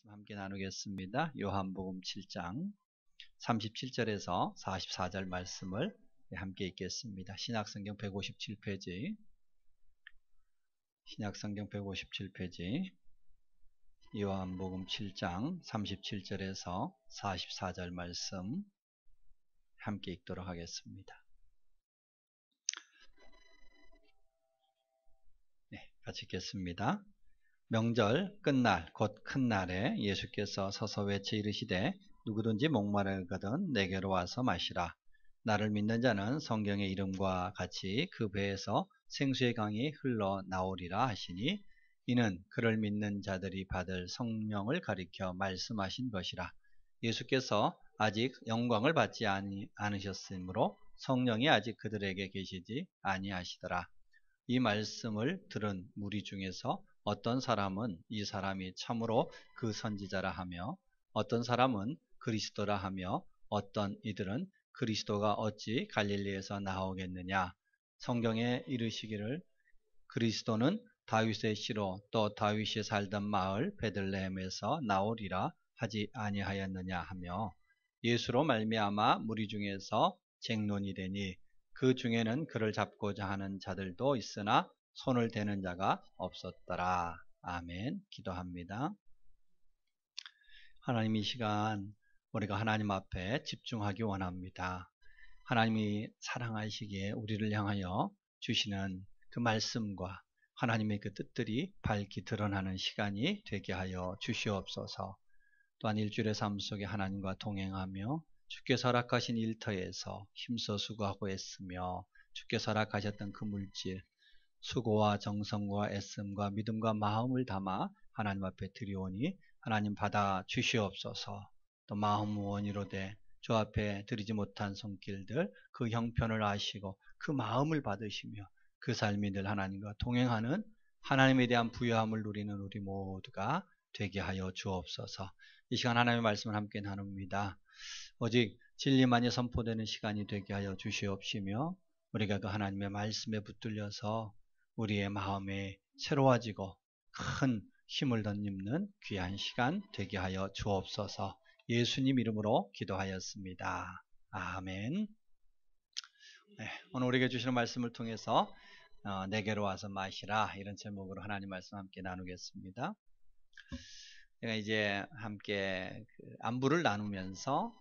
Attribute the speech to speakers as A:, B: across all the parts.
A: 말씀 함께 나누겠습니다. 요한복음 7장 37절에서 44절 말씀을 함께 읽겠습니다. 신약성경 157페이지 신약성경 157페이지 요한복음 7장 37절에서 44절 말씀 함께 읽도록 하겠습니다. 네, 같이 읽겠습니다. 명절 끝날 곧 큰 날에 예수께서 서서 외쳐 이르시되 누구든지 목마르거든 내게로 와서 마시라. 나를 믿는 자는 성경의 이름과 같이 그 배에서 생수의 강이 흘러나오리라 하시니 이는 그를 믿는 자들이 받을 성령을 가리켜 말씀하신 것이라. 예수께서 아직 영광을 받지 않으셨으므로 성령이 아직 그들에게 계시지 아니하시더라. 이 말씀을 들은 무리 중에서 어떤 사람은 이 사람이 참으로 그 선지자라 하며 어떤 사람은 그리스도라 하며 어떤 이들은 그리스도가 어찌 갈릴리에서 나오겠느냐. 성경에 이르시기를 그리스도는 다윗의 씨로 또 다윗이 살던 마을 베들레헴에서 나오리라 하지 아니하였느냐 하며 예수로 말미암아 무리 중에서 쟁론이 되니 그 중에는 그를 잡고자 하는 자들도 있으나 손을 대는 자가 없었더라. 아멘. 기도합니다. 하나님, 이 시간 우리가 하나님 앞에 집중하기 원합니다. 하나님이 사랑하시기에 우리를 향하여 주시는 그 말씀과 하나님의 그 뜻들이 밝히 드러나는 시간이 되게 하여 주시옵소서. 또한 일주일의 삶 속에 하나님과 동행하며 주께서 허락하신 일터에서 힘써 수고하고 애쓰며 주께서 허락하셨던 그 물질, 수고와 정성과 애씀과 믿음과 마음을 담아 하나님 앞에 드리오니 하나님 받아 주시옵소서. 또 마음 원이로되 주 앞에 드리지 못한 손길들 그 형편을 아시고 그 마음을 받으시며 그 삶이 늘 하나님과 동행하는 하나님에 대한 부요함을 누리는 우리 모두가 되게 하여 주옵소서. 이 시간 하나님의 말씀을 함께 나눕니다. 오직 진리만이 선포되는 시간이 되게 하여 주시옵시며 우리가 그 하나님의 말씀에 붙들려서 우리의 마음에 새로워지고 큰 힘을 덧입는 귀한 시간 되게 하여 주옵소서. 예수님 이름으로 기도하였습니다. 아멘. 네, 오늘 우리에게 주시는 말씀을 통해서 내게로 와서 마시라, 이런 제목으로 하나님 말씀 함께 나누겠습니다. 제가 이제 함께 안부를 나누면서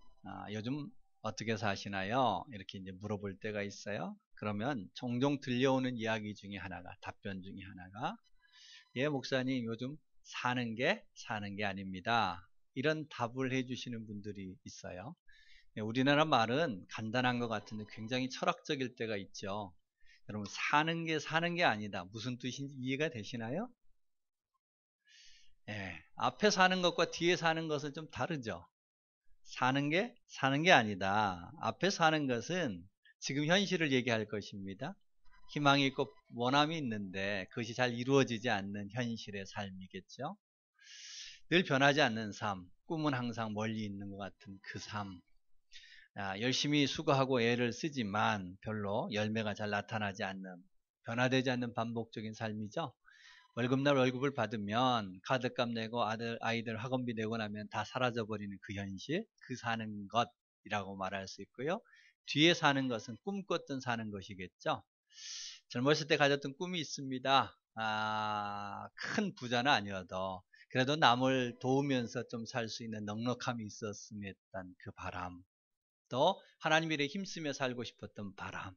A: 요즘 어떻게 사시나요? 이렇게 이제 물어볼 때가 있어요. 그러면 종종 들려오는 이야기 중에 하나가, 답변 중에 하나가, 예, 목사님 요즘 사는 게 아닙니다. 이런 답을 해주시는 분들이 있어요. 우리나라 말은 간단한 것 같은데 굉장히 철학적일 때가 있죠. 여러분, 사는 게 아니다. 무슨 뜻인지 이해가 되시나요? 예, 앞에 사는 것과 뒤에 사는 것은 좀 다르죠. 사는 게 아니다. 앞에 사는 것은 지금 현실을 얘기할 것입니다. 희망이 있고 원함이 있는데 그것이 잘 이루어지지 않는 현실의 삶이겠죠. 늘 변하지 않는 삶, 꿈은 항상 멀리 있는 것 같은 그 삶. 열심히 수고하고 애를 쓰지만 별로 열매가 잘 나타나지 않는, 변화되지 않는 반복적인 삶이죠. 월급날 월급을 받으면 카드값 내고 아이들 학원비 내고 나면 다 사라져버리는 그 현실, 그 사는 것이라고 말할 수 있고요. 뒤에 사는 것은 꿈꿨던 사는 것이겠죠. 젊었을 때 가졌던 꿈이 있습니다. 큰 부자는 아니어도 그래도 남을 도우면서 좀 살 수 있는 넉넉함이 있었으면 했던 그 바람, 또 하나님 일에 힘쓰며 살고 싶었던 바람,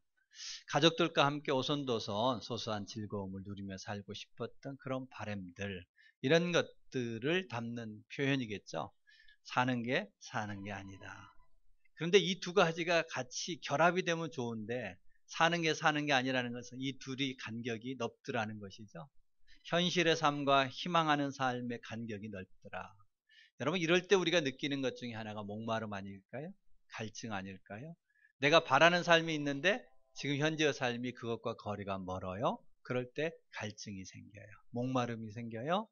A: 가족들과 함께 오손도손 소소한 즐거움을 누리며 살고 싶었던 그런 바람들, 이런 것들을 담는 표현이겠죠. 사는 게 아니다. 그런데 이 두 가지가 같이 결합이 되면 좋은데 사는 게 아니라는 것은 이 둘이 간격이 넓더라는 것이죠. 현실의 삶과 희망하는 삶의 간격이 넓더라. 여러분, 이럴 때 우리가 느끼는 것 중에 하나가 목마름 아닐까요? 갈증 아닐까요? 내가 바라는 삶이 있는데 지금 현재의 삶이 그것과 거리가 멀어요. 그럴 때 갈증이 생겨요. 목마름이 생겨요.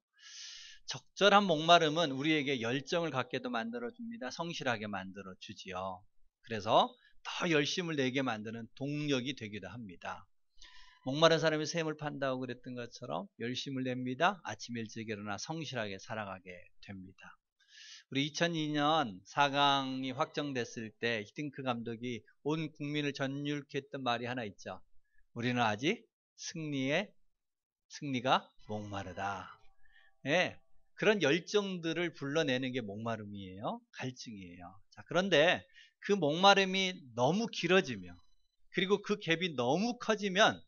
A: 적절한 목마름은 우리에게 열정을 갖게도 만들어줍니다. 성실하게 만들어주지요. 그래서 더 열심을 내게 만드는 동력이 되기도 합니다. 목마른 사람이 샘을 판다고 그랬던 것처럼 열심을 냅니다. 아침 일찍 일어나 성실하게 살아가게 됩니다. 우리 2002년 4강이 확정됐을 때 히딩크 감독이 온 국민을 전율케 했던 말이 하나 있죠. 우리는 아직 승리가 목마르다. 예, 그런 열정들을 불러내는 게 목마름이에요. 갈증이에요. 자, 그런데 그 목마름이 너무 길어지며 그리고 그 갭이 너무 커지면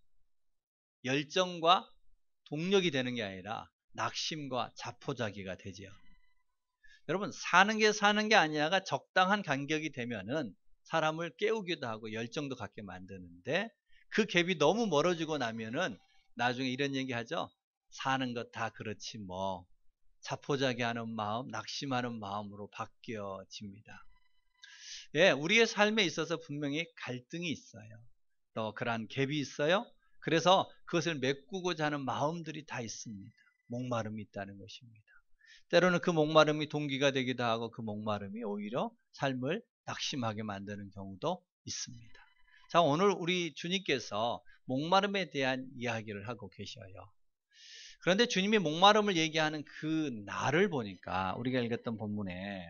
A: 열정과 동력이 되는 게 아니라 낙심과 자포자기가 되지요. 여러분, 사는 게 아니라가 적당한 간격이 되면은 사람을 깨우기도 하고 열정도 갖게 만드는데 그 갭이 너무 멀어지고 나면은 나중에 이런 얘기 하죠. 사는 것 다 그렇지 뭐. 자포자기하는 마음, 낙심하는 마음으로 바뀌어집니다. 예, 우리의 삶에 있어서 분명히 갈등이 있어요. 또 그러한 갭이 있어요. 그래서 그것을 메꾸고자 하는 마음들이 다 있습니다. 목마름이 있다는 것입니다. 때로는 그 목마름이 동기가 되기도 하고 그 목마름이 오히려 삶을 낙심하게 만드는 경우도 있습니다. 자, 오늘 우리 주님께서 목마름에 대한 이야기를 하고 계셔요. 그런데 주님이 목마름을 얘기하는 그 날을 보니까 우리가 읽었던 본문에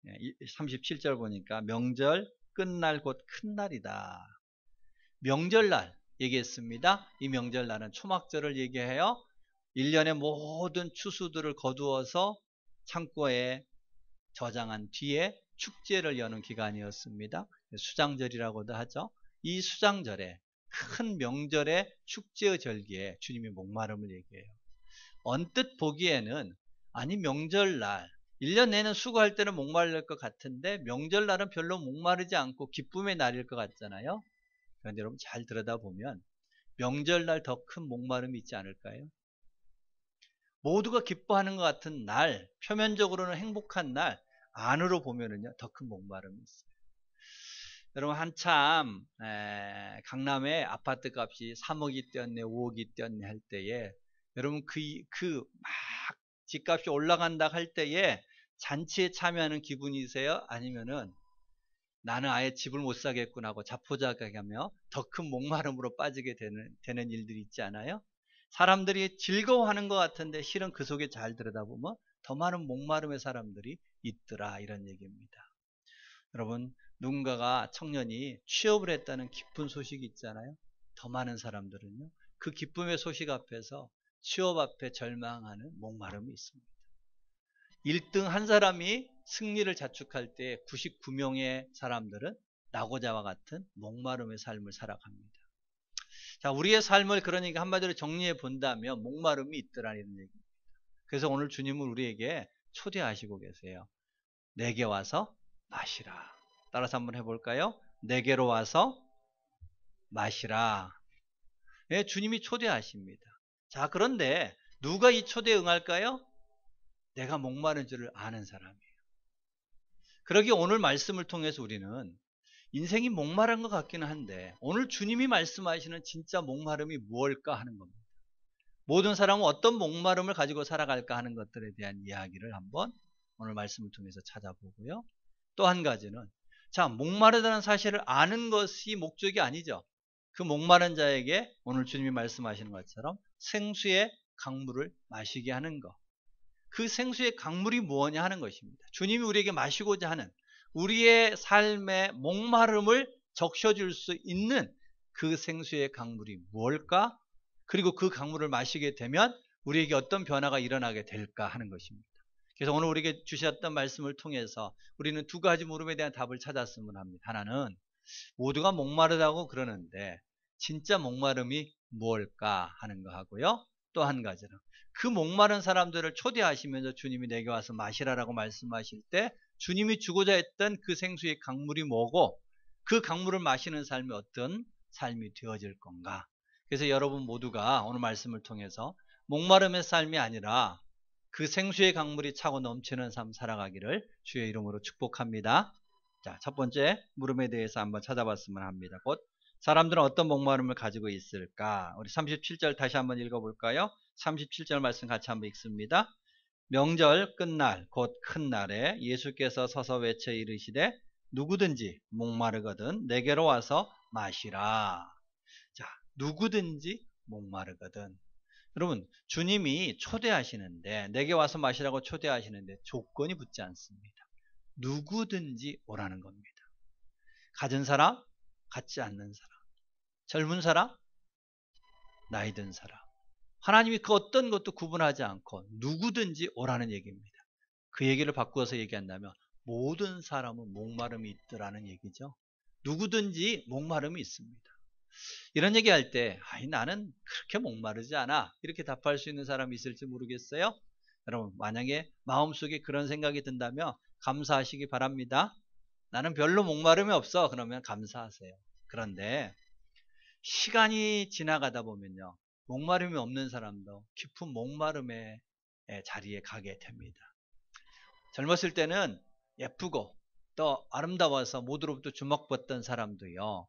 A: 37절 보니까 명절 끝날 곧 큰 날이다. 명절날 얘기했습니다. 이 명절날은 초막절을 얘기해요. 1년의 모든 추수들을 거두어서 창고에 저장한 뒤에 축제를 여는 기간이었습니다. 수장절이라고도 하죠. 이 수장절에 큰 명절의 축제의 절기에 주님이 목마름을 얘기해요. 언뜻 보기에는 아니 명절날 1년 내내 수고할 때는 목마를 것 같은데 명절날은 별로 목마르지 않고 기쁨의 날일 것 같잖아요. 그런데 여러분 잘 들여다보면 명절날 더 큰 목마름이 있지 않을까요? 모두가 기뻐하는 것 같은 날, 표면적으로는 행복한 날, 안으로 보면은요, 더 큰 목마름이 있어요. 여러분, 한참, 강남에 아파트 값이 3억이 뛰었네, 5억이 뛰었네 할 때에, 여러분, 막 집값이 올라간다 할 때에 잔치에 참여하는 기분이세요? 아니면은 나는 아예 집을 못 사겠구나 하고 자포자기하며 더 큰 목마름으로 빠지게 되는 일들이 있지 않아요? 사람들이 즐거워하는 것 같은데 실은 그 속에 잘 들여다보면 더 많은 목마름의 사람들이 있더라 이런 얘기입니다. 여러분 누군가가 청년이 취업을 했다는 기쁜 소식이 있잖아요. 더 많은 사람들은요. 그 기쁨의 소식 앞에서 취업 앞에 절망하는 목마름이 있습니다. 1등 한 사람이 승리를 자축할 때 99명의 사람들은 낙오자와 같은 목마름의 삶을 살아갑니다. 자, 우리의 삶을 그러니까 한마디로 정리해 본다면 목마름이 있더라는 얘기입니다. 그래서 오늘 주님은 우리에게 초대하시고 계세요. 내게 와서 마시라. 따라서 한번 해볼까요? 내게로 와서 마시라. 네, 주님이 초대하십니다. 자, 그런데 누가 이 초대에 응할까요? 내가 목마른 줄을 아는 사람이에요. 그러기에 오늘 말씀을 통해서 우리는 인생이 목마른 것 같기는 한데 오늘 주님이 말씀하시는 진짜 목마름이 무엇일까 하는 겁니다. 모든 사람은 어떤 목마름을 가지고 살아갈까 하는 것들에 대한 이야기를 한번 오늘 말씀을 통해서 찾아보고요. 또 한 가지는 자, 목마르다는 사실을 아는 것이 목적이 아니죠. 그 목마른 자에게 오늘 주님이 말씀하시는 것처럼 생수의 강물을 마시게 하는 것. 그 생수의 강물이 무엇냐 하는 것입니다. 주님이 우리에게 마시고자 하는 우리의 삶의 목마름을 적셔줄 수 있는 그 생수의 강물이 무엇일까? 그리고 그 강물을 마시게 되면 우리에게 어떤 변화가 일어나게 될까 하는 것입니다. 그래서 오늘 우리에게 주셨던 말씀을 통해서 우리는 두 가지 물음에 대한 답을 찾았으면 합니다. 하나는 모두가 목마르다고 그러는데 진짜 목마름이 무엇일까 하는 거 하고요. 또 한 가지는 그 목마른 사람들을 초대하시면서 주님이 내게 와서 마시라라고 말씀하실 때 주님이 주고자 했던 그 생수의 강물이 뭐고 그 강물을 마시는 삶이 어떤 삶이 되어질 건가. 그래서 여러분 모두가 오늘 말씀을 통해서 목마름의 삶이 아니라 그 생수의 강물이 차고 넘치는 삶 살아가기를 주의 이름으로 축복합니다. 자, 첫 번째 물음에 대해서 한번 찾아봤으면 합니다. 곧 사람들은 어떤 목마름을 가지고 있을까? 우리 37절 다시 한번 읽어볼까요? 37절 말씀 같이 한번 읽습니다. 명절 끝날 곧 큰 날에 예수께서 서서 외쳐 이르시되 누구든지 목마르거든 내게로 와서 마시라. 자, 누구든지 목마르거든. 여러분, 주님이 초대하시는데, 내게 와서 마시라고 초대하시는데 조건이 붙지 않습니다. 누구든지 오라는 겁니다. 가진 사람, 갖지 않는 사람, 젊은 사람, 나이 든 사람. 하나님이 그 어떤 것도 구분하지 않고 누구든지 오라는 얘기입니다. 그 얘기를 바꾸어서 얘기한다면 모든 사람은 목마름이 있더라는 얘기죠. 누구든지 목마름이 있습니다. 이런 얘기할 때 나는 그렇게 목마르지 않아, 이렇게 답할 수 있는 사람이 있을지 모르겠어요. 여러분, 만약에 마음속에 그런 생각이 든다면 감사하시기 바랍니다. 나는 별로 목마름이 없어, 그러면 감사하세요. 그런데 시간이 지나가다 보면요, 목마름이 없는 사람도 깊은 목마름의 자리에 가게 됩니다. 젊었을 때는 예쁘고 또 아름다워서 모두로부터 주목받던 사람도요,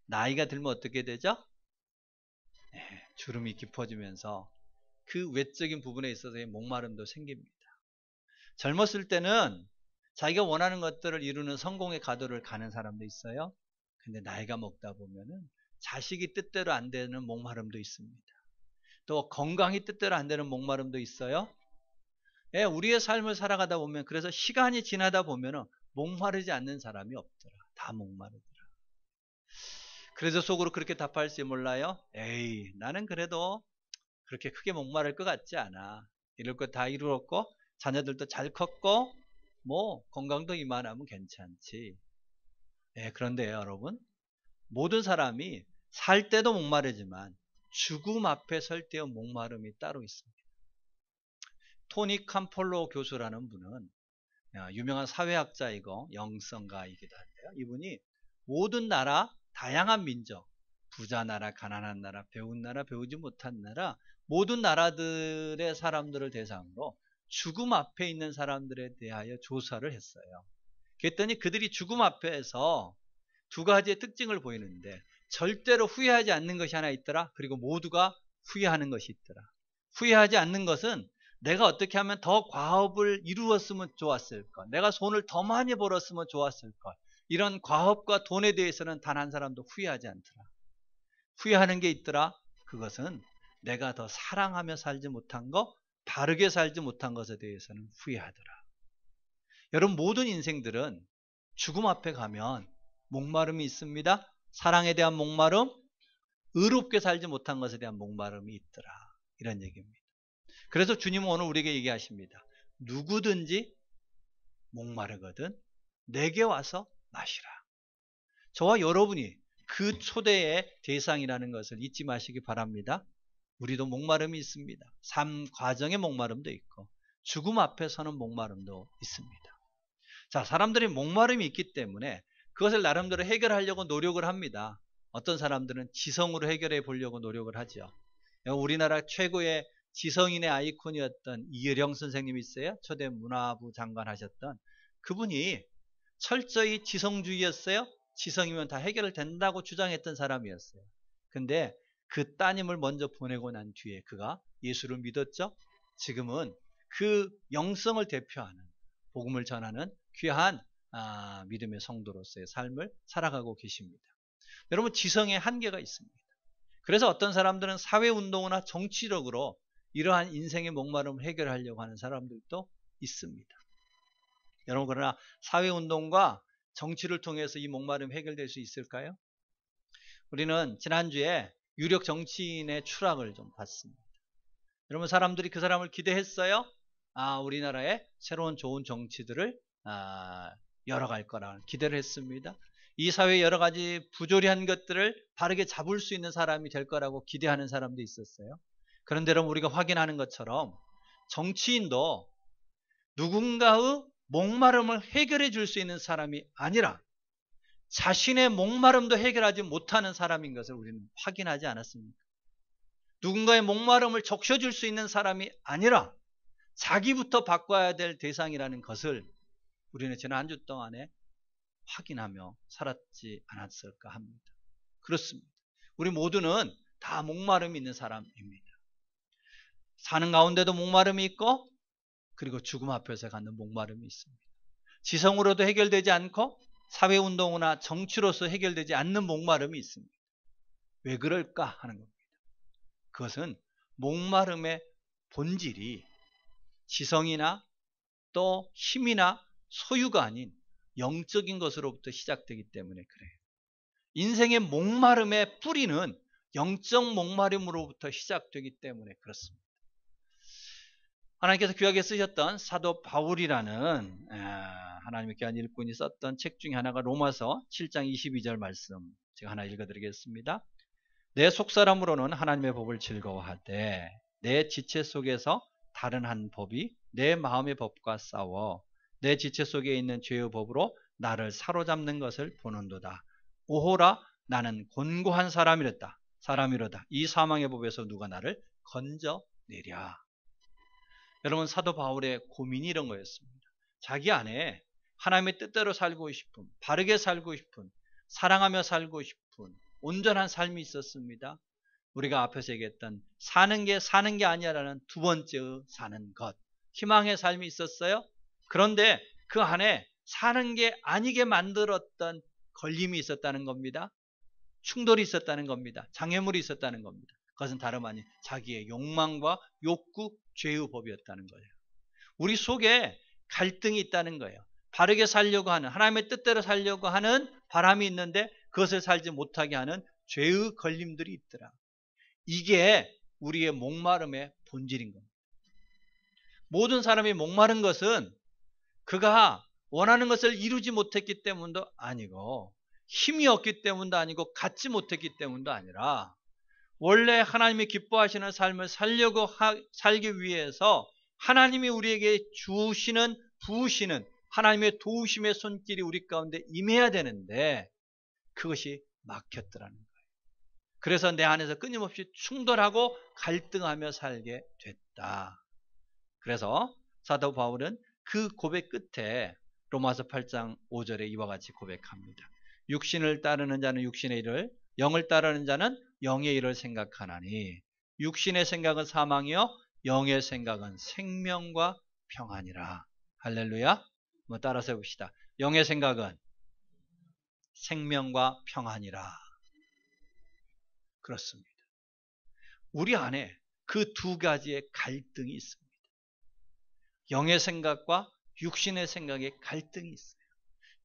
A: 나이가 들면 어떻게 되죠? 주름이 깊어지면서 그 외적인 부분에 있어서의 목마름도 생깁니다. 젊었을 때는 자기가 원하는 것들을 이루는 성공의 가도를 가는 사람도 있어요. 근데 나이가 먹다 보면은 자식이 뜻대로 안 되는 목마름도 있습니다. 또 건강이 뜻대로 안 되는 목마름도 있어요. 우리의 삶을 살아가다 보면, 그래서 시간이 지나다 보면은 목마르지 않는 사람이 없더라. 다 목마르더라. 그래서 속으로 그렇게 답할지 몰라요. 에이, 나는 그래도 그렇게 크게 목마를 것 같지 않아. 이럴 것 다 이루었고 자녀들도 잘 컸고 뭐 건강도 이만하면 괜찮지. 그런데 여러분, 모든 사람이 살 때도 목마르지만 죽음 앞에 설 때의 목마름이 따로 있습니다. 토니 캄폴로 교수라는 분은 유명한 사회학자이고 영성가이기도 한데요. 이분이 모든 나라, 다양한 민족, 부자 나라, 가난한 나라, 배운 나라, 배우지 못한 나라, 모든 나라들의 사람들을 대상으로 죽음 앞에 있는 사람들에 대하여 조사를 했어요. 그랬더니 그들이 죽음 앞에서 두 가지의 특징을 보이는데, 절대로 후회하지 않는 것이 하나 있더라. 그리고 모두가 후회하는 것이 있더라. 후회하지 않는 것은 내가 어떻게 하면 더 과업을 이루었으면 좋았을 것, 내가 돈을 더 많이 벌었으면 좋았을 것, 이런 과업과 돈에 대해서는 단 한 사람도 후회하지 않더라. 후회하는 게 있더라. 그것은 내가 더 사랑하며 살지 못한 것, 바르게 살지 못한 것에 대해서는 후회하더라. 여러분, 모든 인생들은 죽음 앞에 가면 목마름이 있습니다. 사랑에 대한 목마름, 의롭게 살지 못한 것에 대한 목마름이 있더라. 이런 얘기입니다. 그래서 주님은 오늘 우리에게 얘기하십니다. 누구든지 목마르거든 내게 와서 마시라. 저와 여러분이 그 초대의 대상이라는 것을 잊지 마시기 바랍니다. 우리도 목마름이 있습니다. 삶 과정의 목마름도 있고 죽음 앞에 서는 목마름도 있습니다. 자, 사람들이 목마름이 있기 때문에 그것을 나름대로 해결하려고 노력을 합니다. 어떤 사람들은 지성으로 해결해 보려고 노력을 하죠. 우리나라 최고의 지성인의 아이콘이었던 이혜령 선생님이 있어요. 초대 문화부 장관 하셨던 그분이 철저히 지성주의였어요. 지성이면 다 해결 된다고 주장했던 사람이었어요. 근데 그 따님을 먼저 보내고 난 뒤에 그가 예수를 믿었죠. 지금은 그 영성을 대표하는, 복음을 전하는 귀한 믿음의 성도로서의 삶을 살아가고 계십니다. 여러분, 지성의 한계가 있습니다. 그래서 어떤 사람들은 사회운동이나 정치력으로 이러한 인생의 목마름을 해결하려고 하는 사람들도 있습니다. 여러분, 그러나 사회운동과 정치를 통해서 이 목마름이 해결될 수 있을까요? 우리는 지난주에 유력 정치인의 추락을 좀 봤습니다. 여러분, 사람들이 그 사람을 기대했어요. 우리나라에 새로운 좋은 정치들을 열어갈 거라 기대를 했습니다. 이 사회의 여러 가지 부조리한 것들을 바르게 잡을 수 있는 사람이 될 거라고 기대하는 사람도 있었어요. 그런데 여러분, 우리가 확인하는 것처럼 정치인도 누군가의 목마름을 해결해 줄 수 있는 사람이 아니라 자신의 목마름도 해결하지 못하는 사람인 것을 우리는 확인하지 않았습니까? 누군가의 목마름을 적셔줄 수 있는 사람이 아니라 자기부터 바꿔야 될 대상이라는 것을 우리는 지난 한 주 동안에 확인하며 살았지 않았을까 합니다. 그렇습니다. 우리 모두는 다 목마름이 있는 사람입니다. 사는 가운데도 목마름이 있고, 그리고 죽음 앞에서 갖는 목마름이 있습니다. 지성으로도 해결되지 않고 사회운동이나 정치로서 해결되지 않는 목마름이 있습니다. 왜 그럴까 하는 겁니다. 그것은 목마름의 본질이 지성이나 또 힘이나 소유가 아닌 영적인 것으로부터 시작되기 때문에 그래요. 인생의 목마름의 뿌리는 영적 목마름으로부터 시작되기 때문에 그렇습니다. 하나님께서 귀하게 쓰셨던 사도 바울이라는 하나님의 귀한 일꾼이 썼던 책 중에 하나가 로마서 7장 22절 말씀 제가 하나 읽어드리겠습니다. 내 속사람으로는 하나님의 법을 즐거워하되 내 지체 속에서 다른 한 법이 내 마음의 법과 싸워 내 지체 속에 있는 죄의 법으로 나를 사로잡는 것을 보는도다. 오호라 나는 곤고한 사람이로다. 이 사망의 법에서 누가 나를 건져내랴. 여러분, 사도 바울의 고민이 이런 거였습니다. 자기 안에 하나님의 뜻대로 살고 싶은, 바르게 살고 싶은, 사랑하며 살고 싶은 온전한 삶이 있었습니다. 우리가 앞에서 얘기했던 사는 게 아니라는 두 번째 사는 것, 희망의 삶이 있었어요. 그런데 그 안에 사는 게 아니게 만들었던 걸림이 있었다는 겁니다. 충돌이 있었다는 겁니다. 장애물이 있었다는 겁니다. 그것은 다름 아닌 자기의 욕망과 욕구, 죄의 법이었다는 거예요. 우리 속에 갈등이 있다는 거예요. 바르게 살려고 하는, 하나님의 뜻대로 살려고 하는 바람이 있는데 그것을 살지 못하게 하는 죄의 걸림들이 있더라. 이게 우리의 목마름의 본질인 겁니다. 모든 사람이 목마른 것은 그가 원하는 것을 이루지 못했기 때문도 아니고 힘이 없기 때문도 아니고 갖지 못했기 때문도 아니라 원래 하나님이 기뻐하시는 삶을 살기 위해서 하나님이 우리에게 주시는 부으시는 하나님의 도우심의 손길이 우리 가운데 임해야 되는데 그것이 막혔더라는 거예요. 그래서 내 안에서 끊임없이 충돌하고 갈등하며 살게 됐다. 그래서 사도 바울은 그 고백 끝에 로마서 8장 5절에 이와 같이 고백합니다. 육신을 따르는 자는 육신의 일을, 영을 따르는 자는 영의 일을 생각하나니 육신의 생각은 사망이요 영의 생각은 생명과 평안이라. 할렐루야. 한번 따라서 해봅시다. 영의 생각은 생명과 평안이라. 그렇습니다. 우리 안에 그 두 가지의 갈등이 있습니다. 영의 생각과 육신의 생각의 갈등이 있어요.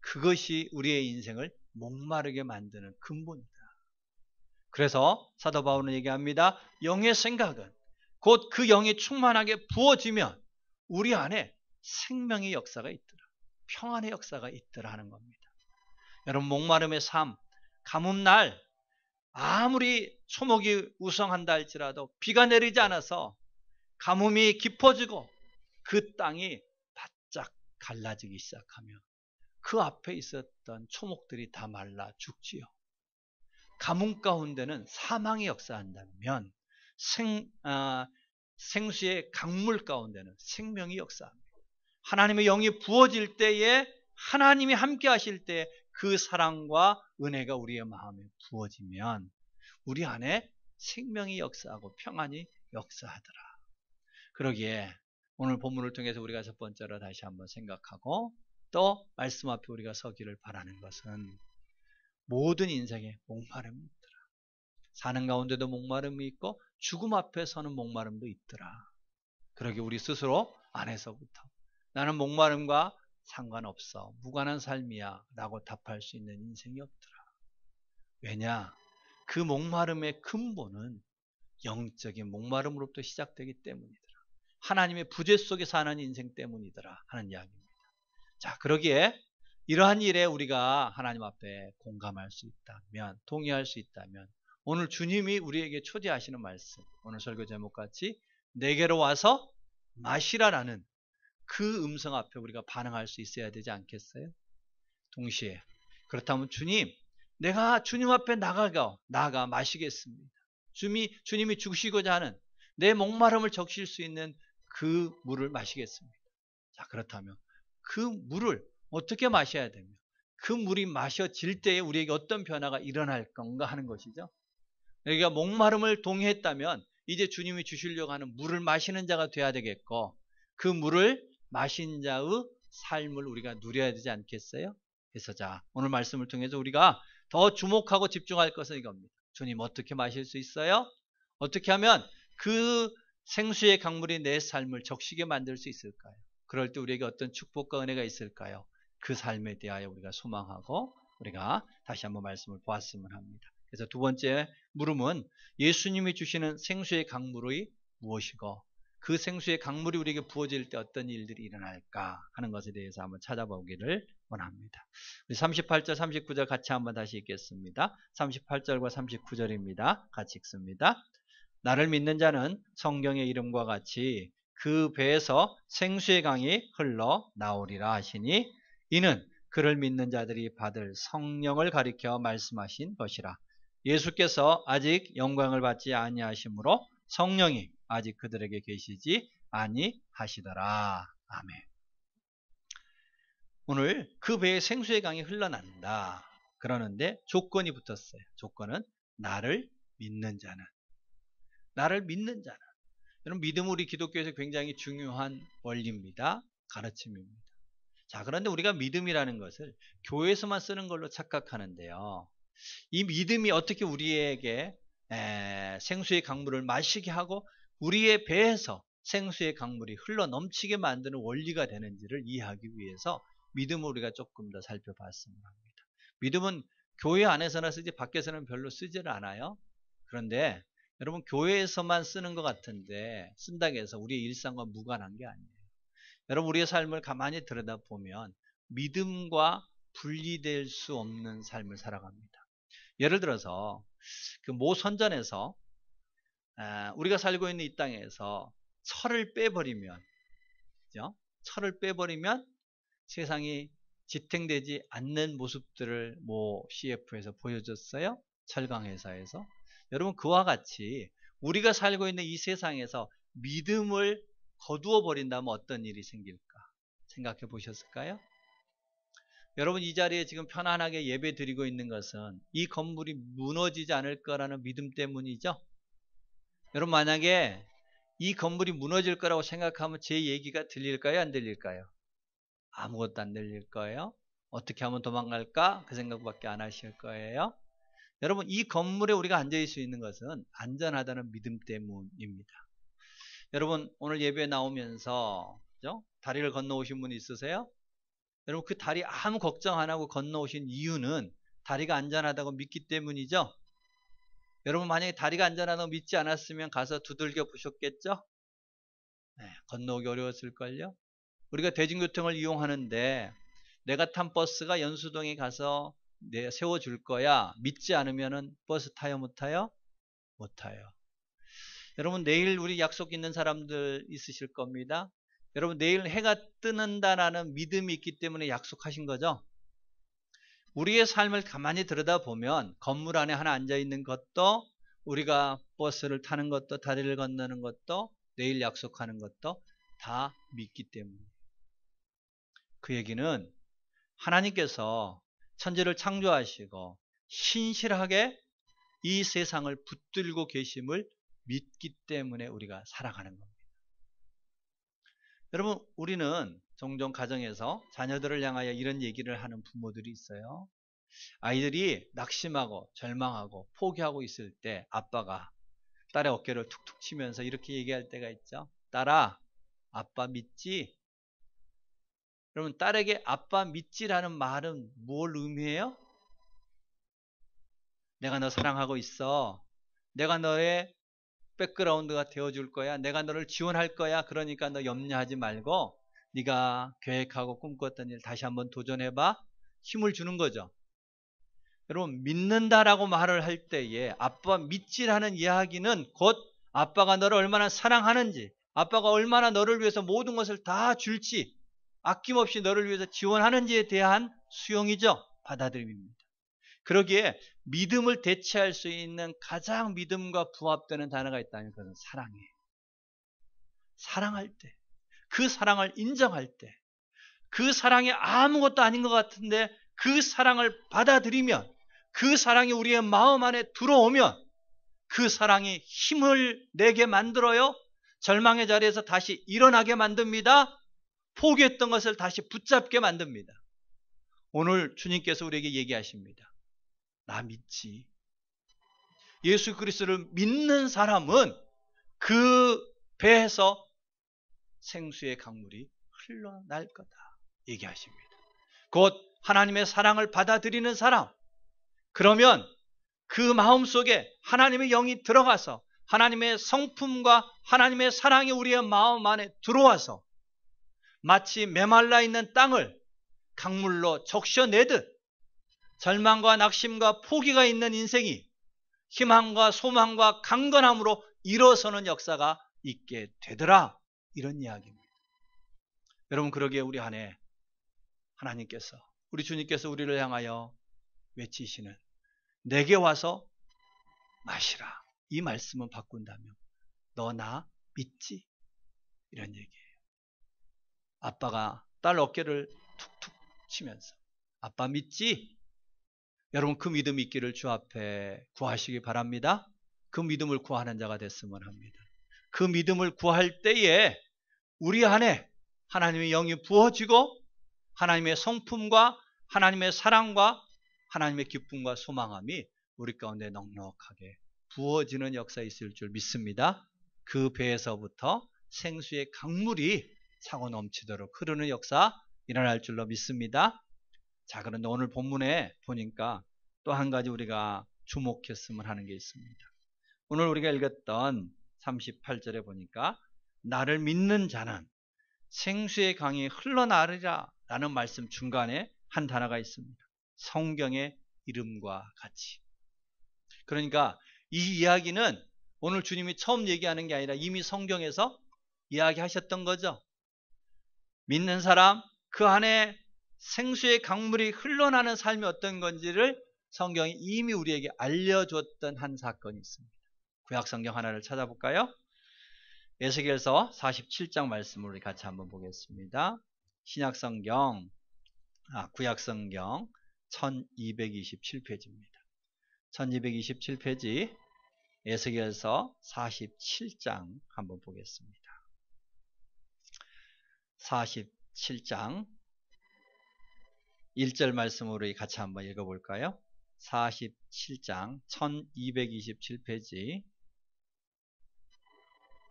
A: 그것이 우리의 인생을 목마르게 만드는 근본이다. 그래서 사도 바울은 얘기합니다. 영의 생각은 곧 그 영이 충만하게 부어지면 우리 안에 생명의 역사가 있더라. 평안의 역사가 있더라 하는 겁니다. 여러분, 목마름의 삶, 가뭄날 아무리 초목이 우성한다 할지라도 비가 내리지 않아서 가뭄이 깊어지고 그 땅이 바짝 갈라지기 시작하면 그 앞에 있었던 초목들이 다 말라 죽지요. 가뭄 가운데는 사망이 역사한다면 생수의 강물 가운데는 생명이 역사합니다. 하나님의 영이 부어질 때에 하나님이 함께 하실 때 그 사랑과 은혜가 우리의 마음에 부어지면 우리 안에 생명이 역사하고 평안이 역사하더라. 그러기에 오늘 본문을 통해서 우리가 첫 번째로 다시 한번 생각하고 또 말씀 앞에 우리가 서기를 바라는 것은 모든 인생에 목마름이 있더라. 사는 가운데도 목마름이 있고 죽음 앞에 서는 목마름도 있더라. 그러기에 우리 스스로 안에서부터 나는 목마름과 상관없어, 무관한 삶이야 라고 답할 수 있는 인생이 없더라. 왜냐? 그 목마름의 근본은 영적인 목마름으로부터 시작되기 때문이더라. 하나님의 부재 속에 사는 인생 때문이더라 하는 이야기입니다. 자, 그러기에 이러한 일에 우리가 하나님 앞에 공감할 수 있다면, 동의할 수 있다면 오늘 주님이 우리에게 초대하시는 말씀, 오늘 설교 제목같이 내게로 와서 마시라라는 그 음성 앞에 우리가 반응할 수 있어야 되지 않겠어요? 동시에 그렇다면 주님, 내가 주님 앞에 나가 마시겠습니다. 주님이 주시고자 하는 내 목마름을 적실 수 있는 그 물을 마시겠습니다. 자, 그렇다면 그 물을 어떻게 마셔야 되며 그 물이 마셔질 때에 우리에게 어떤 변화가 일어날 건가 하는 것이죠. 여기가 목마름을 동의했다면 이제 주님이 주시려고 하는 물을 마시는 자가 돼야 되겠고 그 물을 마신 자의 삶을 우리가 누려야 되지 않겠어요? 그래서 자, 오늘 말씀을 통해서 우리가 더 주목하고 집중할 것은 이겁니다. 주님 어떻게 마실 수 있어요? 어떻게 하면 그 생수의 강물이 내 삶을 적시게 만들 수 있을까요? 그럴 때 우리에게 어떤 축복과 은혜가 있을까요? 그 삶에 대하여 우리가 소망하고 우리가 다시 한번 말씀을 보았으면 합니다. 그래서 두 번째 물음은 예수님이 주시는 생수의 강물이 무엇이고 그 생수의 강물이 우리에게 부어질 때 어떤 일들이 일어날까 하는 것에 대해서 한번 찾아보기를 원합니다. 우리 38절, 39절 같이 한번 다시 읽겠습니다. 38절과 39절입니다. 같이 읽습니다. 나를 믿는 자는 성경의 이름과 같이 그 배에서 생수의 강이 흘러 나오리라 하시니 이는 그를 믿는 자들이 받을 성령을 가리켜 말씀하신 것이라. 예수께서 아직 영광을 받지 아니하시므로 성령이 아직 그들에게 계시지 아니하시더라. 아멘. 오늘 그 배에 생수의 강이 흘러난다. 그러는데 조건이 붙었어요. 조건은 나를 믿는 자는. 나를 믿는 자는. 여러분 믿음은 우리 기독교에서 굉장히 중요한 원리입니다. 가르침입니다. 자, 그런데 우리가 믿음이라는 것을 교회에서만 쓰는 걸로 착각하는데요. 이 믿음이 어떻게 우리에게 생수의 강물을 마시게 하고 우리의 배에서 생수의 강물이 흘러 넘치게 만드는 원리가 되는지를 이해하기 위해서 믿음을 우리가 조금 더 살펴봤으면 합니다. 믿음은 교회 안에서나 쓰지 밖에서는 별로 쓰지를 않아요. 그런데 여러분 교회에서만 쓰는 것 같은데 쓴다고 해서 우리의 일상과 무관한 게 아니에요. 여러분 우리의 삶을 가만히 들여다보면 믿음과 분리될 수 없는 삶을 살아갑니다. 예를 들어서 그 모 선전에서 우리가 살고 있는 이 땅에서 철을 빼버리면, 그죠? 철을 빼버리면 세상이 지탱되지 않는 모습들을 모 CF에서 보여줬어요. 철강회사에서. 여러분 그와 같이 우리가 살고 있는 이 세상에서 믿음을 거두어 버린다면 어떤 일이 생길까 생각해 보셨을까요? 여러분 이 자리에 지금 편안하게 예배 드리고 있는 것은 이 건물이 무너지지 않을 거라는 믿음 때문이죠. 여러분 만약에 이 건물이 무너질 거라고 생각하면 제 얘기가 들릴까요? 안 들릴까요? 아무것도 안 들릴 거예요. 어떻게 하면 도망갈까? 그 생각밖에 안 하실 거예요. 여러분 이 건물에 우리가 앉아 있을 수 있는 것은 안전하다는 믿음 때문입니다. 여러분 오늘 예배에 나오면서 그죠? 다리를 건너오신 분 있으세요? 여러분 그 다리 아무 걱정 안 하고 건너오신 이유는 다리가 안전하다고 믿기 때문이죠. 여러분 만약에 다리가 안전하다고 믿지 않았으면 가서 두들겨 보셨겠죠? 네, 건너오기 어려웠을걸요. 우리가 대중교통을 이용하는데 내가 탄 버스가 연수동에 가서 세워줄 거야 믿지 않으면 버스 타요 못 타요? 못 타요. 여러분 내일 우리 약속 있는 사람들 있으실 겁니다. 여러분 내일 해가 뜨는다라는 믿음이 있기 때문에 약속하신 거죠. 우리의 삶을 가만히 들여다보면 건물 안에 하나 앉아있는 것도 우리가 버스를 타는 것도 다리를 건너는 것도 내일 약속하는 것도 다 믿기 때문에 그 얘기는 하나님께서 천지를 창조하시고 신실하게 이 세상을 붙들고 계심을 믿기 때문에 우리가 살아가는 겁니다. 여러분 우리는 종종 가정에서 자녀들을 향하여 이런 얘기를 하는 부모들이 있어요. 아이들이 낙심하고 절망하고 포기하고 있을 때 아빠가 딸의 어깨를 툭툭 치면서 이렇게 얘기할 때가 있죠. 딸아, 아빠 믿지? 여러분 딸에게 아빠 믿지라는 말은 뭘 의미해요? 내가 너 사랑하고 있어. 내가 너의 백그라운드가 되어줄 거야. 내가 너를 지원할 거야. 그러니까 너 염려하지 말고 네가 계획하고 꿈꿨던 일 다시 한번 도전해봐. 힘을 주는 거죠. 여러분 믿는다라고 말을 할 때에 아빠 믿지라는 이야기는 곧 아빠가 너를 얼마나 사랑하는지, 아빠가 얼마나 너를 위해서 모든 것을 다 줄지, 아낌없이 너를 위해서 지원하는지에 대한 수용이죠. 받아들입니다. 그러기에 믿음을 대체할 수 있는 가장 믿음과 부합되는 단어가 있다면 그것은 사랑이에요. 사랑할 때, 그 사랑을 인정할 때, 그 사랑이 아무것도 아닌 것 같은데 그 사랑을 받아들이면, 그 사랑이 우리의 마음 안에 들어오면 그 사랑이 힘을 내게 만들어요. 절망의 자리에서 다시 일어나게 만듭니다. 포기했던 것을 다시 붙잡게 만듭니다. 오늘 주님께서 우리에게 얘기하십니다. 나 믿지. 예수 그리스도를 믿는 사람은 그 배에서 생수의 강물이 흘러날 거다 얘기하십니다. 곧 하나님의 사랑을 받아들이는 사람, 그러면 그 마음속에 하나님의 영이 들어가서 하나님의 성품과 하나님의 사랑이 우리의 마음 안에 들어와서 마치 메말라 있는 땅을 강물로 적셔내듯 절망과 낙심과 포기가 있는 인생이 희망과 소망과 강건함으로 일어서는 역사가 있게 되더라, 이런 이야기입니다. 여러분, 그러기에 우리 안에 하나님께서, 우리 주님께서 우리를 향하여 외치시는 내게 와서 마시라, 이 말씀은 바꾼다면 너 나 믿지? 이런 얘기예요. 아빠가 딸 어깨를 툭툭 치면서 아빠 믿지? 여러분, 그 믿음이 있기를 주 앞에 구하시기 바랍니다. 그 믿음을 구하는 자가 됐으면 합니다. 그 믿음을 구할 때에 우리 안에 하나님의 영이 부어지고 하나님의 성품과 하나님의 사랑과 하나님의 기쁨과 소망함이 우리 가운데 넉넉하게 부어지는 역사가 있을 줄 믿습니다. 그 배에서부터 생수의 강물이 차고 넘치도록 흐르는 역사 일어날 줄로 믿습니다. 자, 그런데 오늘 본문에 보니까 또 한 가지 우리가 주목했으면 하는 게 있습니다. 오늘 우리가 읽었던 38절에 보니까 나를 믿는 자는 생수의 강이 흘러나르리라 라는 말씀 중간에 한 단어가 있습니다. 성경의 이름과 같이. 그러니까 이 이야기는 오늘 주님이 처음 얘기하는 게 아니라 이미 성경에서 이야기하셨던 거죠. 믿는 사람, 그 안에 생수의 강물이 흘러나는 삶이 어떤 건지를 성경이 이미 우리에게 알려줬던 한 사건이 있습니다. 구약성경 하나를 찾아볼까요? 에스겔서 47장 말씀을 우리 같이 한번 보겠습니다. 구약성경 1227페이지입니다. 1227페이지 에스겔서 47장 한번 보겠습니다. 47장 1절 말씀으로 같이 한번 읽어볼까요? 47장 1227페이지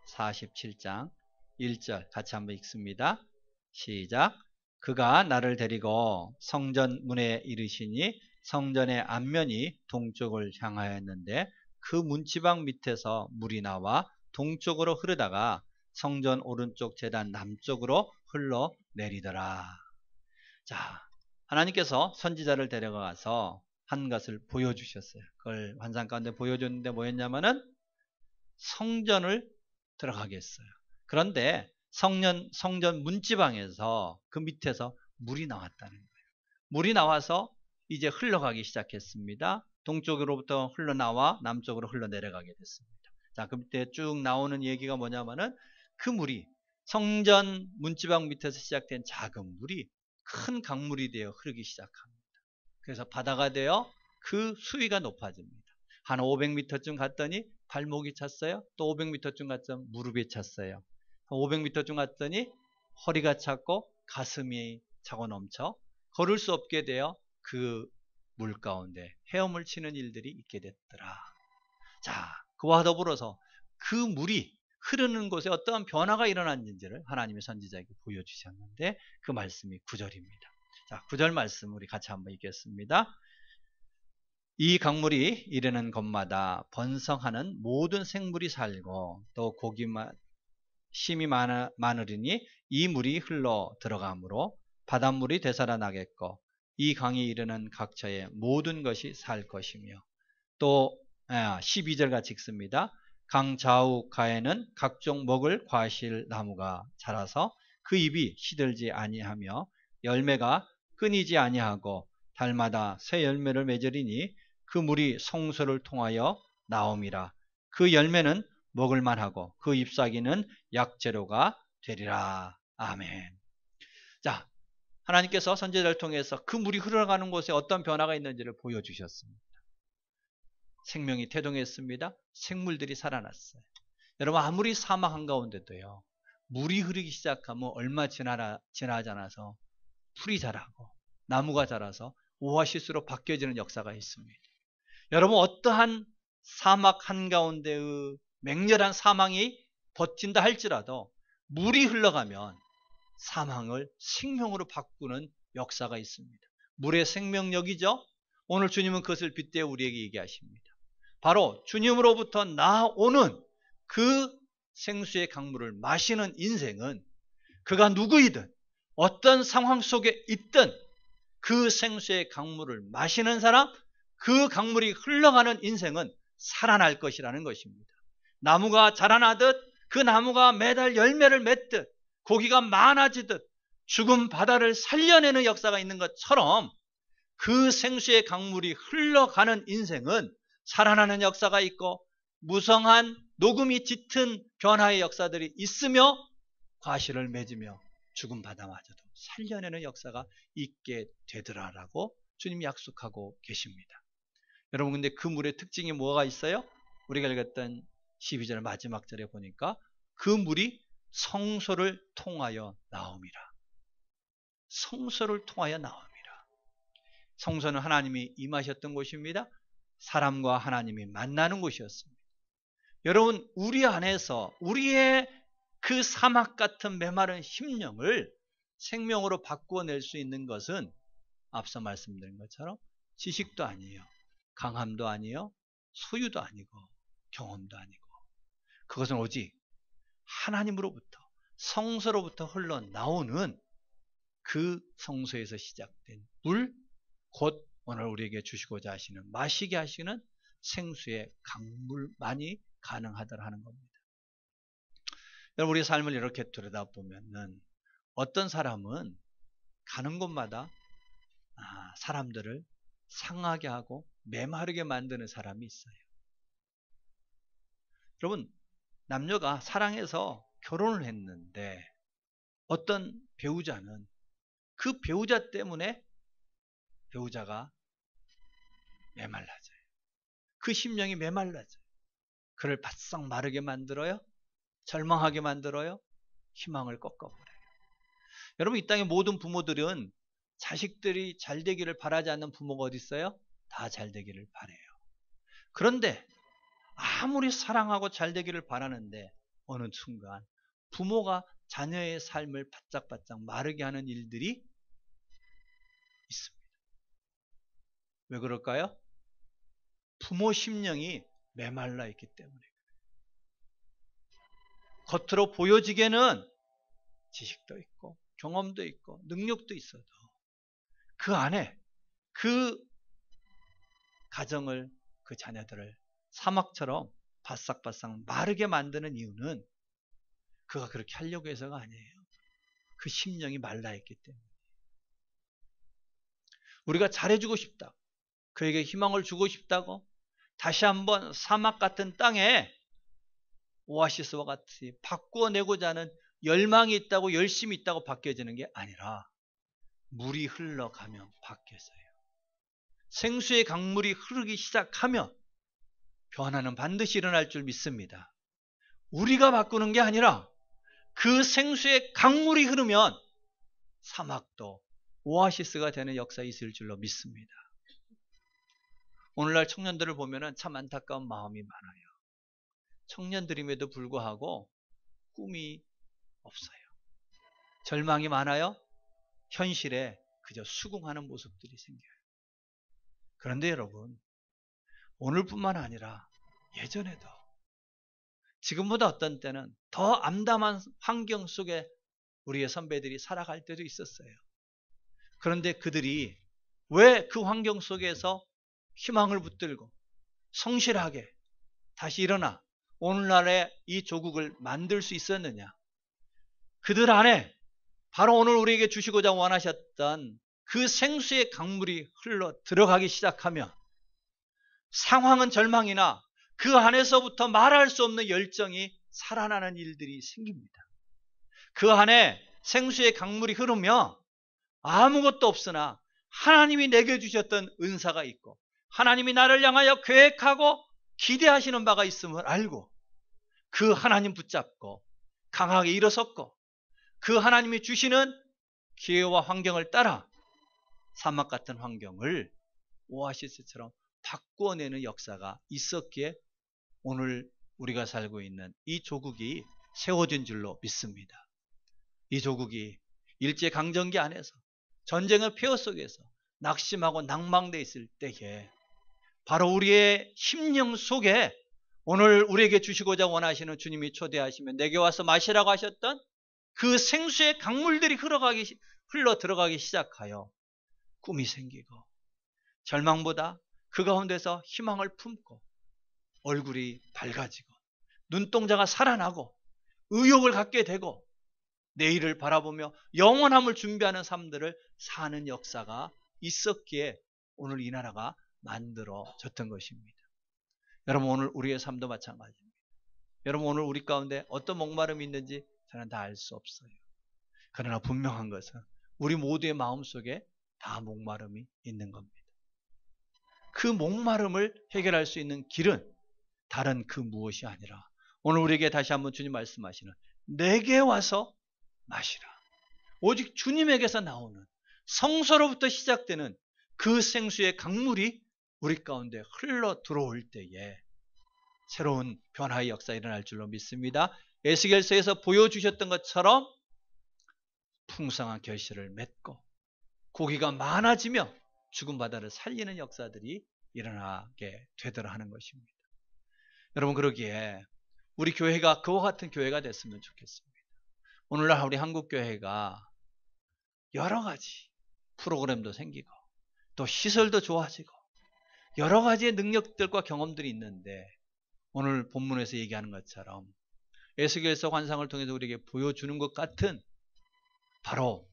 A: 47장 1절 같이 한번 읽습니다. 시작. 그가 나를 데리고 성전 문에 이르시니 성전의 앞면이 동쪽을 향하였는데 그 문지방 밑에서 물이 나와 동쪽으로 흐르다가 성전 오른쪽 제단 남쪽으로 흘러내리더라. 자, 하나님께서 선지자를 데려가서 한 것을 보여주셨어요. 그걸 환상 가운데 보여줬는데 뭐였냐면은 성전을 들어가게 했어요. 그런데 성전 문지방에서 그 밑에서 물이 나왔다는 거예요. 물이 나와서 이제 흘러가기 시작했습니다. 동쪽으로부터 흘러나와 남쪽으로 흘러내려가게 됐습니다. 자, 그 밑에 쭉 나오는 얘기가 뭐냐면은 그 물이 성전 문지방 밑에서 시작된 작은 물이 큰 강물이 되어 흐르기 시작합니다. 그래서 바다가 되어 그 수위가 높아집니다. 한 500m쯤 갔더니 발목이 찼어요. 또 500m쯤 갔더니 무릎이 찼어요. 500m쯤 갔더니 허리가 찼고 가슴이 차고 넘쳐 걸을 수 없게 되어 그 물 가운데 헤엄을 치는 일들이 있게 됐더라. 자, 그와 더불어서 그 물이 흐르는 곳에 어떠한 변화가 일어났는지를 하나님의 선지자에게 보여주셨는데 그 말씀이 9절입니다. 자, 9절 말씀 우리 같이 한번 읽겠습니다. 이 강물이 이르는 곳마다 번성하는 모든 생물이 살고 또 고기만 심이 많으리니 이 물이 흘러 들어가므로 바닷물이 되살아나겠고 이 강이 이르는 각처에 모든 것이 살 것이며 또 12절 같이 읽습니다. 강 좌우가에는 각종 먹을 과실 나무가 자라서 그 잎이 시들지 아니하며 열매가 끊이지 아니하고 달마다 새 열매를 맺으리니 그 물이 성소를 통하여 나옴이라. 그 열매는 먹을만하고 그 잎사귀는 약재료가 되리라. 아멘. 자, 하나님께서 선지자를 통해서 그 물이 흘러가는 곳에 어떤 변화가 있는지를 보여주셨습니다. 생명이 태동했습니다. 생물들이 살아났어요. 여러분, 아무리 사막 한가운데도요, 물이 흐르기 시작하면 얼마 지나지 않아서 풀이 자라고 나무가 자라서 오아시스로 바뀌어지는 역사가 있습니다. 여러분, 어떠한 사막 한가운데의 맹렬한 사망이 버틴다 할지라도 물이 흘러가면 사망을 생명으로 바꾸는 역사가 있습니다. 물의 생명력이죠. 오늘 주님은 그것을 빗대어 우리에게 얘기하십니다. 바로 주님으로부터 나오는 그 생수의 강물을 마시는 인생은 그가 누구이든 어떤 상황 속에 있든 그 생수의 강물을 마시는 사람, 그 강물이 흘러가는 인생은 살아날 것이라는 것입니다. 나무가 자라나듯 그 나무가 매달 열매를 맺듯 고기가 많아지듯 죽은 바다를 살려내는 역사가 있는 것처럼 그 생수의 강물이 흘러가는 인생은 살아나는 역사가 있고 무성한 녹음이 짙은 변화의 역사들이 있으며 과실을 맺으며 죽은 바다마저도 살려내는 역사가 있게 되더라라고 주님이 약속하고 계십니다. 여러분, 근데 그 물의 특징이 뭐가 있어요? 우리가 읽었던 12절 마지막 절에 보니까 그 물이 성소를 통하여 나옵니다. 성소를 통하여 나옵니다. 성소는 하나님이 임하셨던 곳입니다. 사람과 하나님이 만나는 곳이었습니다. 여러분, 우리 안에서 우리의 그 사막 같은 메마른 심령을 생명으로 바꾸어낼 수 있는 것은 앞서 말씀드린 것처럼 지식도 아니에요. 강함도 아니에요. 소유도 아니고 경험도 아니고 그것은 오직 하나님으로부터 성소로부터 흘러나오는 그 성소에서 시작된 물, 곧 오늘 우리에게 주시고자 하시는 마시게 하시는 생수의 강물만이 가능하더라 하는 겁니다. 여러분, 우리 삶을 이렇게 들여다보면은 어떤 사람은 가는 곳마다 사람들을 상하게 하고 메마르게 만드는 사람이 있어요. 여러분, 남녀가 사랑해서 결혼을 했는데 어떤 배우자는 그 배우자 때문에 배우자가 메말라져요. 그 심령이 메말라져요. 그를 바싹 마르게 만들어요. 절망하게 만들어요. 희망을 꺾어버려요. 여러분, 이 땅의 모든 부모들은 자식들이 잘 되기를 바라지 않는 부모가 어디 있어요? 다 잘 되기를 바라요. 그런데 아무리 사랑하고 잘 되기를 바라는데 어느 순간 부모가 자녀의 삶을 바짝바짝 마르게 하는 일들이 있습니다. 왜 그럴까요? 부모 심령이 메말라 있기 때문에. 겉으로 보여지기에는 지식도 있고 경험도 있고 능력도 있어도 그 안에 그 가정을, 그 자녀들을 사막처럼 바싹바싹 마르게 만드는 이유는 그가 그렇게 하려고 해서가 아니에요. 그 심령이 말라있기 때문에. 우리가 잘해주고 싶다, 그에게 희망을 주고 싶다고 다시 한번 사막 같은 땅에 오아시스와 같이 바꾸어내고자 하는 열망이 있다고 열심이 있다고 바뀌어지는 게 아니라 물이 흘러가면 바뀌어져요. 생수의 강물이 흐르기 시작하면 변화는 반드시 일어날 줄 믿습니다. 우리가 바꾸는 게 아니라 그 생수의 강물이 흐르면 사막도 오아시스가 되는 역사가 있을 줄로 믿습니다. 오늘날 청년들을 보면 참 안타까운 마음이 많아요. 청년들임에도 불구하고 꿈이 없어요. 절망이 많아요. 현실에 그저 수긍하는 모습들이 생겨요. 그런데 여러분, 오늘뿐만 아니라 예전에도 지금보다 어떤 때는 더 암담한 환경 속에 우리의 선배들이 살아갈 때도 있었어요. 그런데 그들이 왜 그 환경 속에서 희망을 붙들고 성실하게 다시 일어나 오늘날의 이 조국을 만들 수 있었느냐? 그들 안에 바로 오늘 우리에게 주시고자 원하셨던 그 생수의 강물이 흘러 들어가기 시작하면 상황은 절망이나 그 안에서부터 말할 수 없는 열정이 살아나는 일들이 생깁니다. 그 안에 생수의 강물이 흐르며 아무것도 없으나 하나님이 내게 주셨던 은사가 있고 하나님이 나를 향하여 계획하고 기대하시는 바가 있음을 알고 그 하나님 붙잡고 강하게 일어섰고 그 하나님이 주시는 기회와 환경을 따라 사막 같은 환경을 오아시스처럼 바꾸어내는 역사가 있었기에 오늘 우리가 살고 있는 이 조국이 세워진 줄로 믿습니다. 이 조국이 일제강점기 안에서 전쟁의 폐허 속에서 낙심하고 낭망되어 있을 때에 바로 우리의 심령 속에 오늘 우리에게 주시고자 원하시는 주님이 초대하시면 내게 와서 마시라고 하셨던 그 생수의 강물들이 흘러 들어가기 시작하여 꿈이 생기고 절망보다 그 가운데서 희망을 품고 얼굴이 밝아지고 눈동자가 살아나고 의욕을 갖게 되고 내일을 바라보며 영원함을 준비하는 삶들을 사는 역사가 있었기에 오늘 이 나라가 만들어졌던 것입니다. 여러분, 오늘 우리의 삶도 마찬가지입니다. 여러분, 오늘 우리 가운데 어떤 목마름이 있는지 저는 다 알 수 없어요. 그러나 분명한 것은 우리 모두의 마음속에 다 목마름이 있는 겁니다. 그 목마름을 해결할 수 있는 길은 다른 그 무엇이 아니라 오늘 우리에게 다시 한번 주님 말씀하시는 내게 와서 마시라. 오직 주님에게서 나오는 성서로부터 시작되는 그 생수의 강물이 우리 가운데 흘러 들어올 때에 새로운 변화의 역사가 일어날 줄로 믿습니다. 에스겔서에서 보여주셨던 것처럼 풍성한 결실을 맺고 고기가 많아지며 죽은 바다를 살리는 역사들이 일어나게 되더라 하는 것입니다. 여러분, 그러기에 우리 교회가 그와 같은 교회가 됐으면 좋겠습니다. 오늘날 우리 한국교회가 여러 가지 프로그램도 생기고 또 시설도 좋아지고 여러 가지의 능력들과 경험들이 있는데 오늘 본문에서 얘기하는 것처럼 에스겔서 환상을 통해서 우리에게 보여주는 것 같은 바로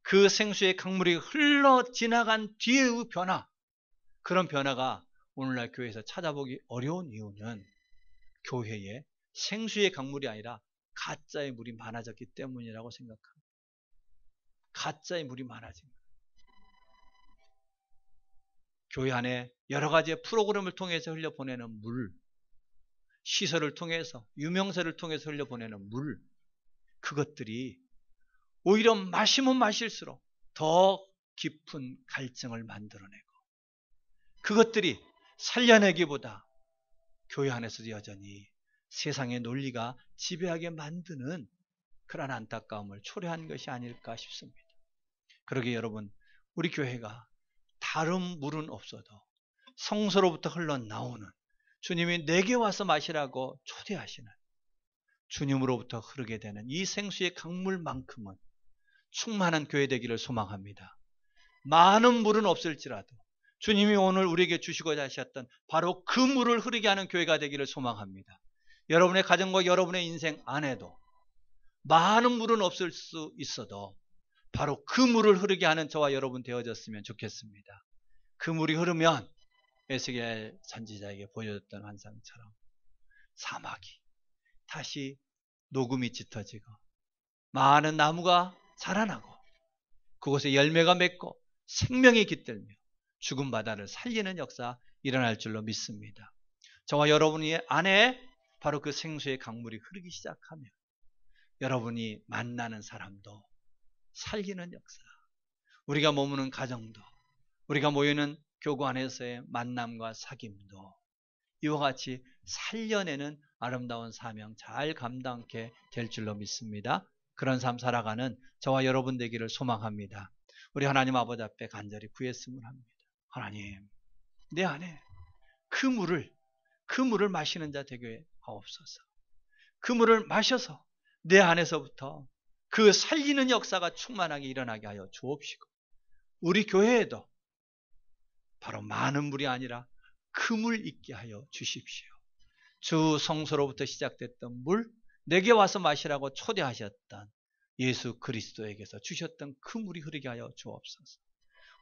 A: 그 생수의 강물이 흘러 지나간 뒤의 변화, 그런 변화가 오늘날 교회에서 찾아보기 어려운 이유는 교회에 생수의 강물이 아니라 가짜의 물이 많아졌기 때문이라고 생각합니다. 가짜의 물이 많아진 거예요. 교회 안에 여러 가지의 프로그램을 통해서 흘려보내는 물, 시설을 통해서, 유명세를 통해서 흘려보내는 물, 그것들이 오히려 마시면 마실수록 더 깊은 갈증을 만들어내고 그것들이 살려내기보다 교회 안에서도 여전히 세상의 논리가 지배하게 만드는 그런 안타까움을 초래한 것이 아닐까 싶습니다. 그러기에 여러분, 우리 교회가 다른 물은 없어도 성서로부터 흘러나오는 주님이 내게 와서 마시라고 초대하시는 주님으로부터 흐르게 되는 이 생수의 강물만큼은 충만한 교회 되기를 소망합니다. 많은 물은 없을지라도 주님이 오늘 우리에게 주시고자 하셨던 바로 그 물을 흐르게 하는 교회가 되기를 소망합니다. 여러분의 가정과 여러분의 인생 안에도 많은 물은 없을 수 있어도 바로 그 물을 흐르게 하는 저와 여러분 되어졌으면 좋겠습니다. 그 물이 흐르면 에스겔 선지자에게 보여줬던 환상처럼 사막이 다시 녹음이 짙어지고 많은 나무가 자라나고 그곳에 열매가 맺고 생명이 깃들며 죽은 바다를 살리는 역사 일어날 줄로 믿습니다. 저와 여러분의 안에 바로 그 생수의 강물이 흐르기 시작하면 여러분이 만나는 사람도 살리는 역사, 우리가 머무는 가정도, 우리가 모이는 교구 안에서의 만남과 사귐도 이와 같이 살려내는 아름다운 사명 잘 감당케 될 줄로 믿습니다. 그런 삶 살아가는 저와 여러분 되기를 소망합니다. 우리 하나님 아버지 앞에 간절히 구했으면 합니다. 하나님, 내 안에 그 물을 마시는 자 되게 하옵소서. 그 물을 마셔서 내 안에서부터 그 살리는 역사가 충만하게 일어나게 하여 주옵시고 우리 교회에도 바로 많은 물이 아니라 그 물 있게 하여 주십시오. 주 성소로부터 시작됐던 물, 내게 와서 마시라고 초대하셨던 예수 그리스도에게서 주셨던 그 물이 흐르게 하여 주옵소서.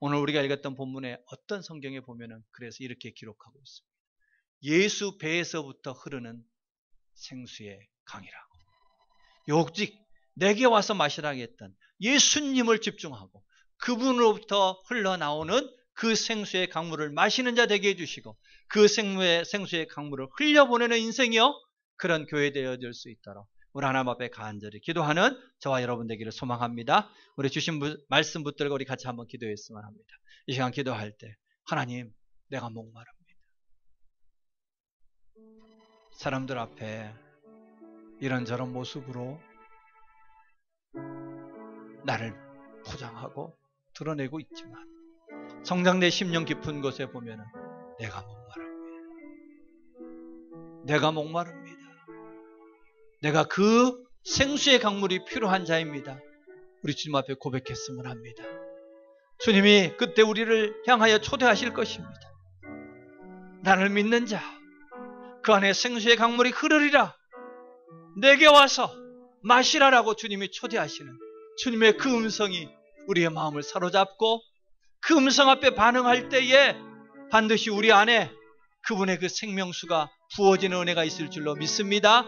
A: 오늘 우리가 읽었던 본문에 어떤 성경에 보면은 그래서 이렇게 기록하고 있습니다. 예수 배에서부터 흐르는 생수의 강이라고. 오직 내게 와서 마시라고 했던 예수님을 집중하고 그분으로부터 흘러나오는 그 생수의 강물을 마시는 자 되게 해주시고 그 생수의 강물을 흘려보내는 인생이요 그런 교회 되어질 수 있도록 우리 하나님 앞에 간절히 기도하는 저와 여러분 되기를 소망합니다. 우리 주신 말씀 붙들고 우리 같이 한번 기도했으면 합니다. 이 시간 기도할 때 하나님, 내가 목마릅니다. 사람들 앞에 이런저런 모습으로 나를 포장하고 드러내고 있지만 성장 내 심령 깊은 곳에 보면은 내가 목마릅니다. 내가 목마릅니다. 내가 그 생수의 강물이 필요한 자입니다. 우리 주님 앞에 고백했으면 합니다. 주님이 그때 우리를 향하여 초대하실 것입니다. 나를 믿는 자, 그 안에 생수의 강물이 흐르리라. 내게 와서 마시라라고 주님이 초대하시는 주님의 그 음성이 우리의 마음을 사로잡고 그 음성 앞에 반응할 때에 반드시 우리 안에 그분의 그 생명수가 부어지는 은혜가 있을 줄로 믿습니다.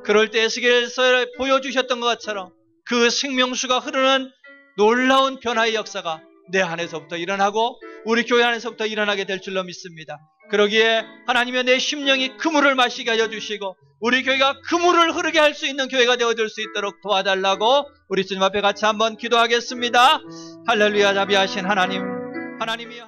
A: 그럴 때 에스겔서 보여주셨던 것처럼 그 생명수가 흐르는 놀라운 변화의 역사가 내 안에서부터 일어나고 우리 교회 안에서부터 일어나게 될 줄로 믿습니다. 그러기에 하나님의 내 심령이 그 물을 마시게 하여 주시고 우리 교회가 그 물을 흐르게 할 수 있는 교회가 되어줄 수 있도록 도와달라고 우리 주님 앞에 같이 한번 기도하겠습니다. 할렐루야. 자비하신 하나님, 하나님이